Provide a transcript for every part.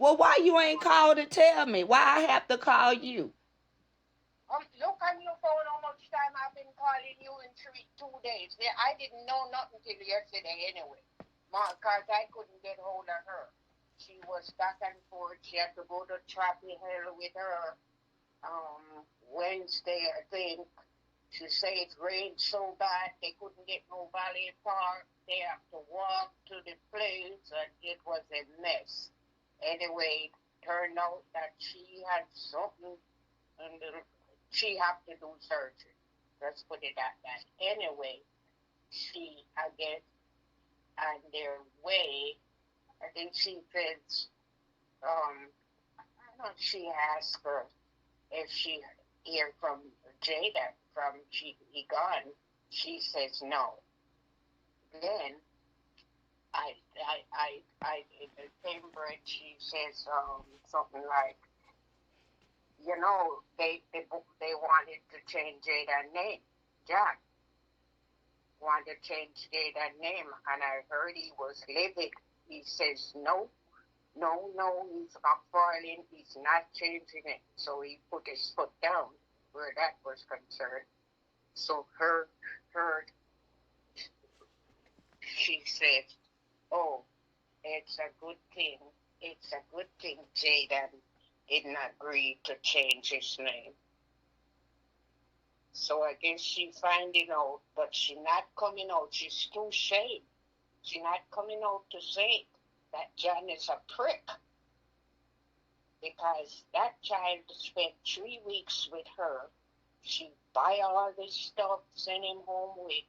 Well, why you ain't called to tell me? Why I have to call you? Look on your phone how much time I've been calling you in 2 days. Yeah, I didn't know nothing till yesterday anyway. Because I couldn't get hold of her. She was back and forth. She had to go to Chapel Hill with her Wednesday, I think. She said it rained so bad they couldn't get no Valley Park. They have to walk to the place, and it was a mess. Anyway, turned out that she had something, and she had to do surgery. Let's put it at that. Anyway, she, I guess, on their way, I think she says, I don't know, she asked her if she hear from Jada from he gone. She says no. Then in the same breath she says something like, they wanted to change Jada's name. Jack wanted to change Jada's name, and I heard he was livid. He says no. No, he's not filing, he's not changing it. So he put his foot down where that was concerned. So she said, oh, it's a good thing. It's a good thing Jaden didn't agree to change his name. So I guess she finding out, but she not coming out. She's too ashamed. She not coming out to say that John is a prick. Because that child spent 3 weeks with her. She buy all this stuff, send him home with,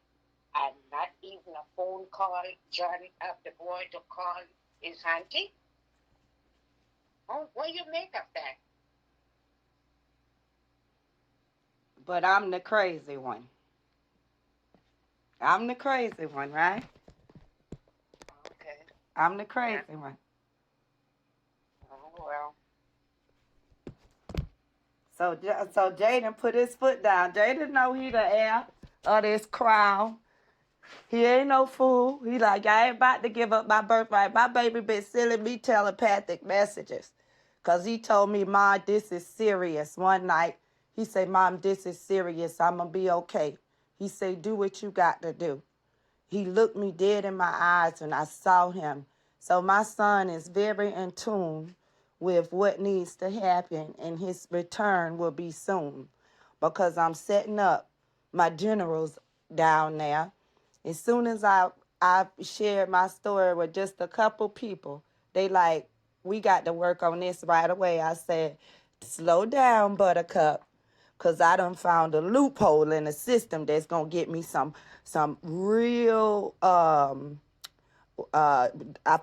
and not even a phone call. John have the boy to call his auntie. Oh, what do you make of that? But I'm the crazy one. I'm the crazy one, right? Okay. I'm the crazy one. Oh, well. So Jaden put his foot down. Jaden know he the heir of this crown. He ain't no fool. He like, I ain't about to give up my birthright. My baby been sending me telepathic messages. Because he told me, Mom, this is serious. One night, he said, Mom, this is serious. I'm going to be okay. He said, do what you got to do. He looked me dead in my eyes when I saw him. So my son is very in tune with what needs to happen, and his return will be soon because I'm setting up my generals down there. As soon as I shared my story with just a couple people, they like, we got to work on this right away. I said, slow down, Buttercup, because I done found a loophole in the system that's going to get me some real, I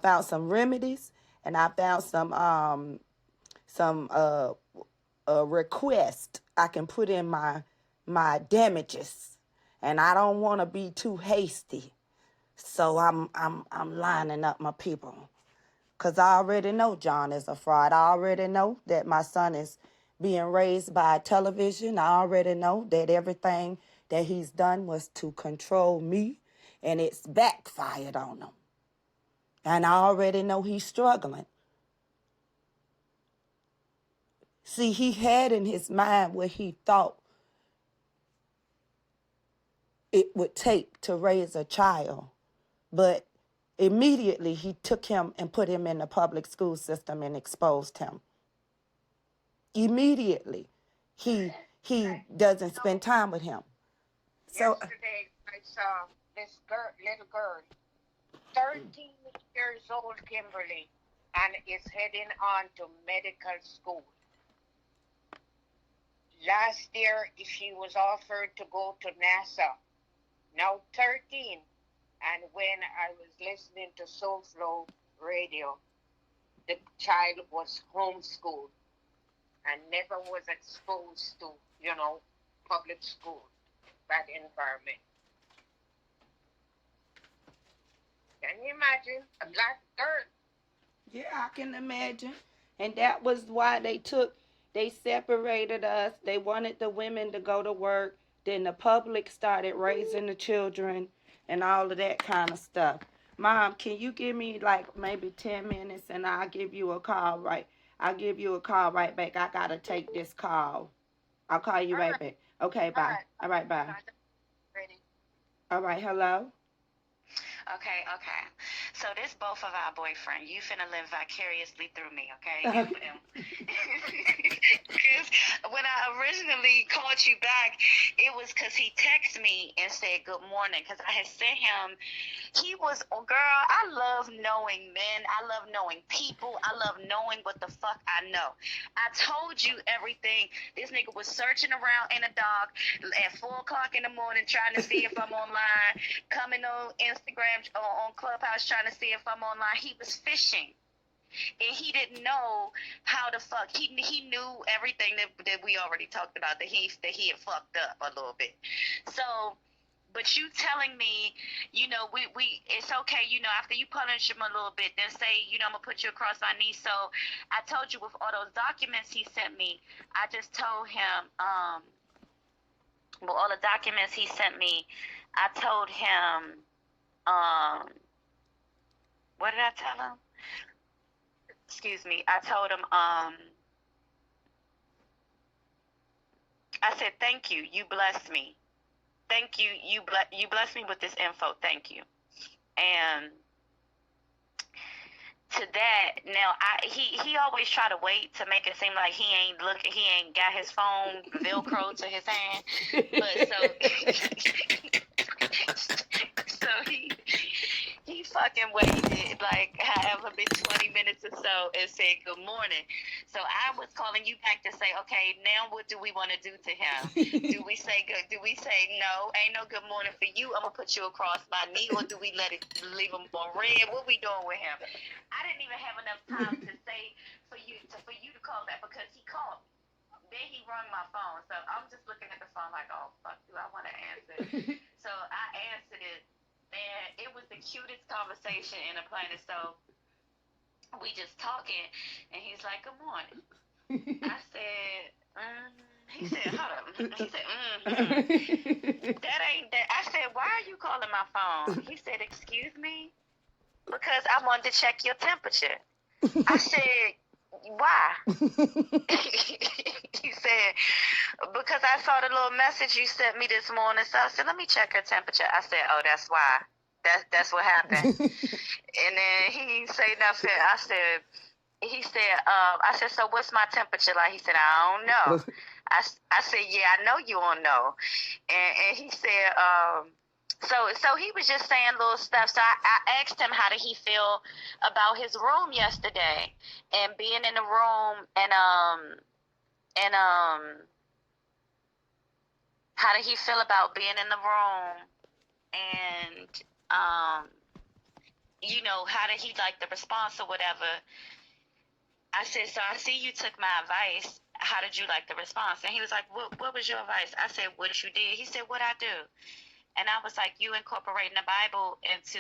found some remedies, and I found some request I can put in my damages, and I don't want to be too hasty, so I'm lining up my people, cause I already know John is a fraud. I already know that my son is being raised by television. I already know that everything that he's done was to control me, and it's backfired on him. And I already know he's struggling. See, he had in his mind what he thought it would take to raise a child. But immediately he took him and put him in the public school system and exposed him. Immediately, he doesn't spend time with him. So yesterday I saw this little girl, 13 years old, Kimberly, and is heading on to medical school. Last year, she was offered to go to NASA. Now 13. And when I was listening to SoulFlow radio, the child was homeschooled and never was exposed to, public school, that environment. Can you imagine? A black girl. yeah, I can imagine. And that was why they separated us. They wanted the women to go to work. Then the public started raising the children and all of that kind of stuff. Mom, can you give me like maybe 10 minutes and I'll give you a call right? I'll give you a call right back. I gotta take this call. I'll call you All right right, back. Okay, all bye. right. All right, bye. Ready? All right, hello? Okay, okay. So this both of our boyfriend. You finna live vicariously through me, okay? Because when I originally called you back, it was because he texted me and said good morning. Because I had sent him. He was, oh, girl, I love knowing men. I love knowing people. I love knowing what the fuck I know. I told you everything. This nigga was searching around in the dark at 4 o'clock in the morning trying to see if I'm online, coming on Instagram or on Clubhouse trying to see if I'm online. He was fishing. And he didn't know how to fuck. He knew everything that we already talked about, that he had fucked up a little bit. So, but you telling me, we it's okay, after you punish him a little bit, then say, I'm gonna put you across my knee. So I told you with all those documents he sent me, I just told him, with all the documents he sent me, I told him, what did I tell him? Excuse me. I told him, I said, thank you. You blessed me. Thank you. You blessed me with this info. Thank you. And to that, now he always try to wait to make it seem like he ain't got his phone Velcro to his hand. But so he fucking waited like however been 20 minutes or so and said good morning. So I was calling you back to say, okay, now what do we want to do to him? Do we say no, ain't no good morning for you, I'm gonna put you across my knee, or do we leave him on red? What we doing with him? I didn't even have enough time to say for you to call back because he called me. Then he rung my phone, so I'm just looking at the phone like, oh fuck, do I want to answer it? So I answered it. And it was the cutest conversation in the planet. So we just talking, and he's like, good morning. I said, he said, hold up. He said, that ain't that. I said, why are you calling my phone? He said, excuse me? Because I wanted to check your temperature. I said, why? He said, because I saw the little message you sent me this morning. So I said, let me check her temperature. I said, oh, that's why. That's what happened. And then he didn't say nothing. I said, so what's my temperature like? He said, I don't know. I said, yeah, I know you don't know. And he said, so he was just saying little stuff. So I asked him how did he feel about his room yesterday and being in the room and how did he feel about being in the room and how did he like the response or whatever. I said, so I see you took my advice. How did you like the response? And he was like, what was your advice? I said, what you did. He said, what I do? And I was like, you incorporating the Bible into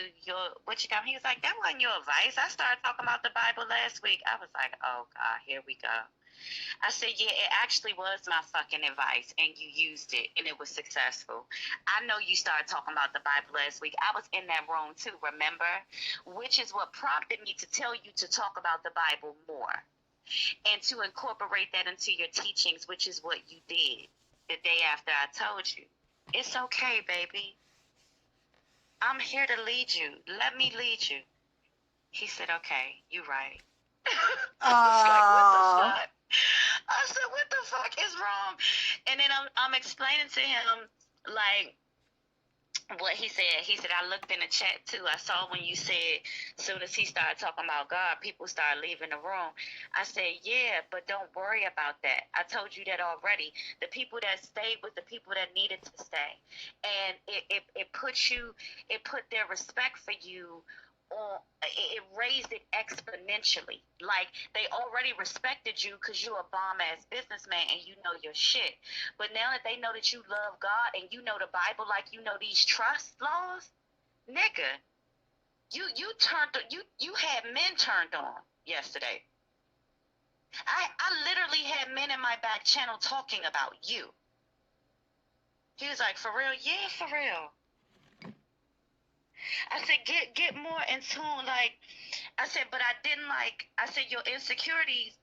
what you got. He was like, that wasn't your advice. I started talking about the Bible last week. I was like, oh, God, here we go. I said, yeah, it actually was my fucking advice, and you used it, and it was successful. I know you started talking about the Bible last week. I was in that room, too, remember? Which is what prompted me to tell you to talk about the Bible more and to incorporate that into your teachings, which is what you did the day after I told you. It's okay, baby. I'm here to lead you. Let me lead you. He said, okay, you're right. I was like, what the fuck? I said, what the fuck is wrong? And then I'm explaining to him, like, what he said. He said, I looked in the chat, too. I saw when you said, as soon as he started talking about God, people started leaving the room. I said, yeah, but don't worry about that. I told you that already. The people that stayed was the people that needed to stay. And it put their respect for you on, it raised it exponentially. Like, they already respected you because you're a bomb-ass businessman and you know your shit. But now that they know that you love God and you know the Bible like you know these trust laws, nigga, you had men turned on yesterday. I literally had men in my back channel talking about you. He was like, for real? Yeah, for real. I said, get more in tune. Like, I said, but I didn't like, I said, your insecurities